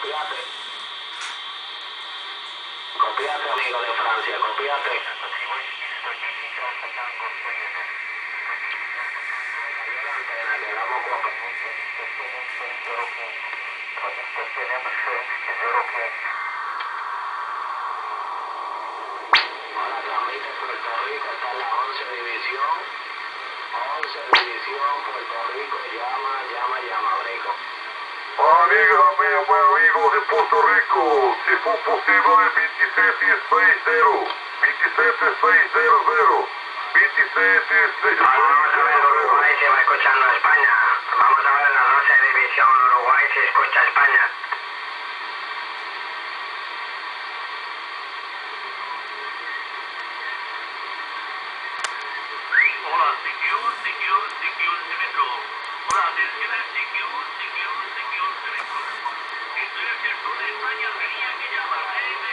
copiate. Copiate, amigo de Francia, copiate. Ahora transmite Puerto Rico, está en la 11 División. 11 División, Puerto Rico, llama, Brico. Amiga mía, buen amigo de Puerto Rico, si fue posible el 2760, 27600, 27600. Vamos a ver, Uruguay se va escuchando a España. Vamos a ver en la 12 División, Uruguay se escucha a España. Hola, secure, Semetro. Hola, atención al secure, Semetro. Estoy hacia el sur de España, tenía que llamar.